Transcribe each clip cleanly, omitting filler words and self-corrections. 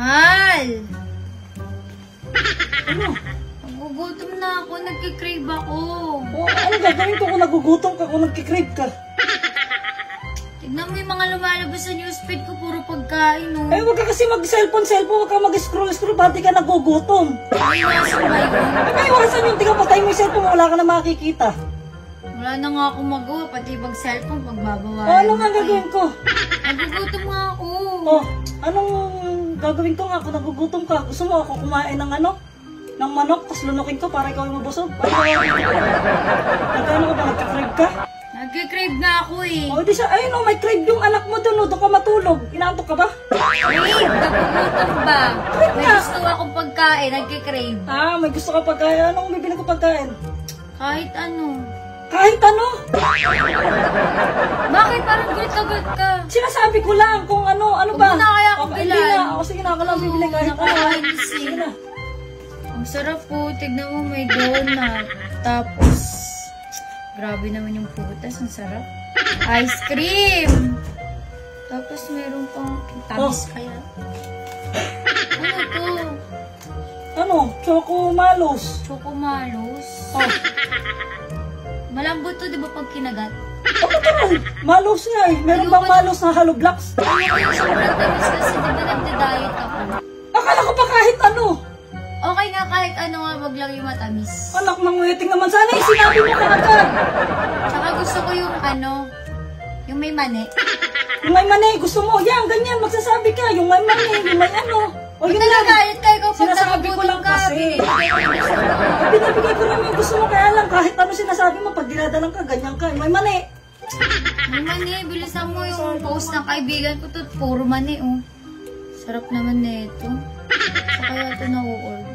Mahal! Ano? Nagugutom na ako, nagkikrave ako. Oh, ano gagawin ko kung nagugutom ka, kung nagkikrave ka? Tignan mo yung mga lumalabas sa newsfeed ko, puro pagkain, no? Eh, huwag ka kasi mag-cellphone, huwag ka mag-scroll, pati ka nagugutom. Ay, nasa ba yun? Eh, may iwasan yung tingnan, patay mo yung cellphone, wala ka na makikita. Wala na nga akong magawa, pati pag cellphone, pagbabawalan. Oh, ano nga gagawin ko? Nagugutom nga ako. Oh, anong gagawin ko nga kung nagugutom ka? Gusto mo ako kumain ng ano? Ng manok, tapos lunukin ko para ikaw yung mabusog? Nagkano ka ba? Nagka-crave ka? Nagkikrave nga ako eh. Oh, di siya, ayun oh, may crave yung anak mo doon, doon ka matulog. Inaantok ka ba? Crave? Nagugutom ba? Crave May nga. gusto akong pagkain, nagkikrave. Ah, may gusto ka pagkain. Anong bibili ko pagkain? Kahit ano. Kahit ano? Bakit parang galit na galit ka? Sinasabi ko lang kung ano, ano ba? Huwag mo na kaya akong Hindi bilan. na, ako sige na, ako lang bibili kahit ano. Nakakainis eh. Sige na. Ang sarap po. Tignan mo, may donut. Tapos, grabe naman yung putas. Ang sarap. Ice cream. Tapos, meron pang tamis kaya. Ano to? Ano? Choco Malos. Chocomalos. Oh, Malambot to, di ba pag kinagat? ano naman? Malos nga eh. Meron bang malos na hollow blocks? Ayoko yung sobrang tamis kasi di ba nagda-diet ako? Akala ko pa kahit ano. Okay nga kahit ano nga, wag lang yung matamis. Anak ng wedding naman. Sana yung sinabi mo kaagad. Tsaka gusto ko yung ano, yung may mani. Yung may mani, gusto mo. Yan, ganyan. Magsasabi ka. Yung may mani, yung may ano. O yun lang. Nagagalit ka ikaw pag Sinasabi ko lang kasi. Binibigay ko naman yung gusto mo. Kaya lang, kahit ano sinasabi mo, pag dinadalang ka, ganyan ka. May mani. May mani, bilisan mo yung post ng kaibigan ko to. Puro mani, oh. Sarap naman nito. So, kaya ito na-order.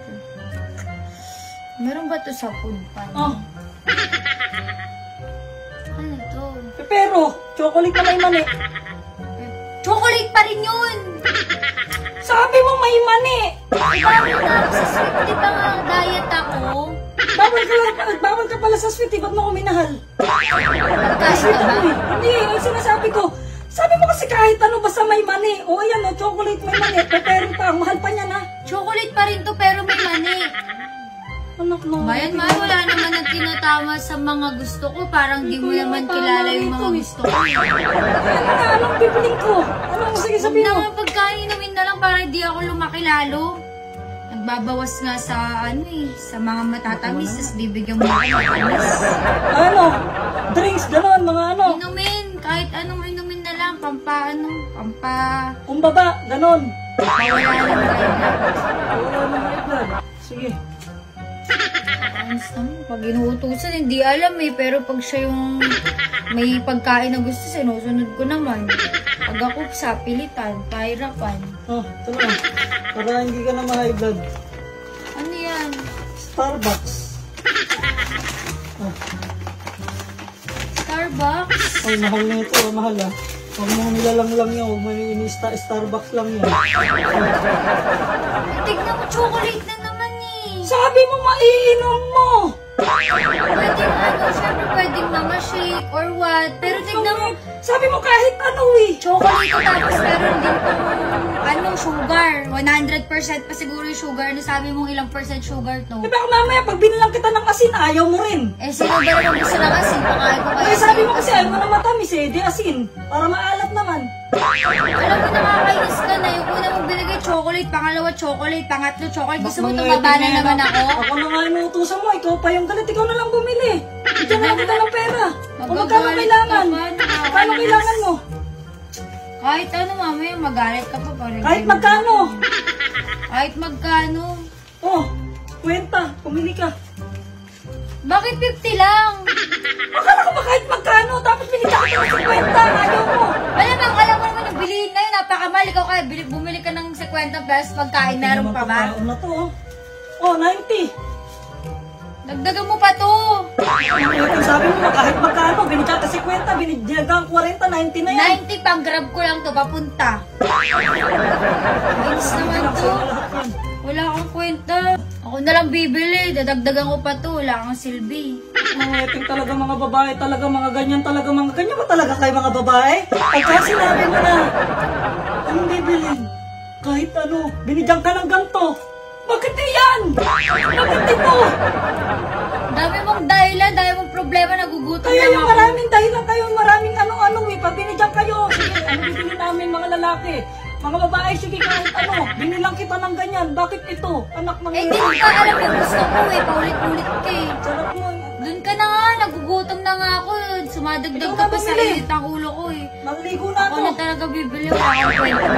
Meron ba to sa food pan? Oh. Ano to? Pero, chocolate na may mani. Chocolate pa rin yun! Sabi mo may mani. Bawal na ako sa sweet, di ba nga diet ako? Bawal ka pala sa sweet. Ba't mo ko minahal? Pagkain Sweet ka ba? ako eh. Hindi, yung sinasabi ko. Sabi mo kasi kahit ano, basta may mani. O ayan o, chocolate may mani. Pero pa, mahal pa niya na. Chocolate pa rin to pero may mani. Anak no. Bayan, wala naman ang tinatama sa mga gusto ko. Parang di mo naman kilala yung mga gusto ko. Ano na, anong bibiling ko? Anong sige Huwag sabihin mo? na pagkainumin na lang para di ako lumaki lalo. Nagbabawas nga sa ano eh, sa mga matatamis, tapos bibigyan mo ako matamis. Ano? Drinks, gano'n, mga ano. Inumin, kahit anong inumin na lang, pampa. Kumbaba, gano'n. Mawala ng guideline. Wala nang high blood. Sige. Pag inuutusan, hindi alam eh, pero pag siya yung may pagkain na gusto, sinusunod ko naman. Pag ako sa pilitan, pahirapan. Oh, ito na. Para hindi ka na ma-high blood. Ano yan? Starbucks. Oh. Starbucks? Ay, mahal na ito. Mahal ah. Huwag mo nilalang lang yan. Huwag mo Starbucks lang yan. Tignan mo, chocolate na naman eh. Sabi mo maiinom mo! Pwedeng ano, syempre pwedeng mga shake or what. Pero tignan mo, Sabi mo kahit ano eh. chocolate ko tapos meron din pong ano, sugar. 100% pa siguro yung sugar. Ano sabi mong ilang percent sugar to? Eh baka mamaya pag binilang kita ng asin, ayaw mo rin. Eh, sino ba naman gusto ng asin? Pakain ko kayo. Eh sabi mo kasi ayaw mo na matamis eh, di asin. Para maalat naman. Alam mo, nakakainis ka na. Yung una mong binigay chocolate, pangalawa chocolate, pangatlo chocolate. Gusto mo Mga tumaba na tingin naman ako? Ako na nga inuutusan mo, ikaw pa yung galit, ikaw na lang bumili. Diyan na lang kita ng pera. O magkano kailangan? Magkano kailangan mo? Kahit ano, mamaya magalit ka pa. Parang Kahit magkano? Kahit magkano? Oh, kwenta, pumili ka. Bakit 50 lang? Akala ko ba kahit magkano? Dapat pinita ka ng kwenta, ayaw mo. Malamang, alam mo naman yung bilihin na yun. Napakamahal. Ikaw kaya bumili ka ng 50 pesos pagkain. Meron pa ba? Ano na to oh? Oh, 90. Dagdagan mo pa to. Ang sabi mo, kahit magkano, binigyan ka 50, binigyan 40, 90 na yan. 90 pang grab ko lang to, papunta. Ayos naman to. Wala akong kwenta. Ako na lang bibili, dadagdagan ko pa to, wala akong silbi. Mga eting talaga mga babae, talaga mga ganyan ba talaga kayo mga babae? Pagka sinabi mo na, ang bibilin, kahit ano, binigyan ka ng ganito. Bakit yan? Bakit ito? Dami mong dahilan, dami mong problema, nagugutom Kaya lang yung ako. maraming dahilan kayo, maraming ano-ano eh. Pag binigyan kayo, sige, ano bibili namin mga lalaki? Mga babae, sige kahit ano, binilang kita ng ganyan. Bakit ito? Anak ng... Eh, di mo ka alam yung gusto ko eh. Paulit-ulit ka eh. Sarap mo. Doon ka na nga, nagugutom na nga ako. Sumadagdag Ikaw ka na pa sa bumili. init ng ulo ko eh. Naligo na Ako ako. na talaga bibili. Wala akong kwenta.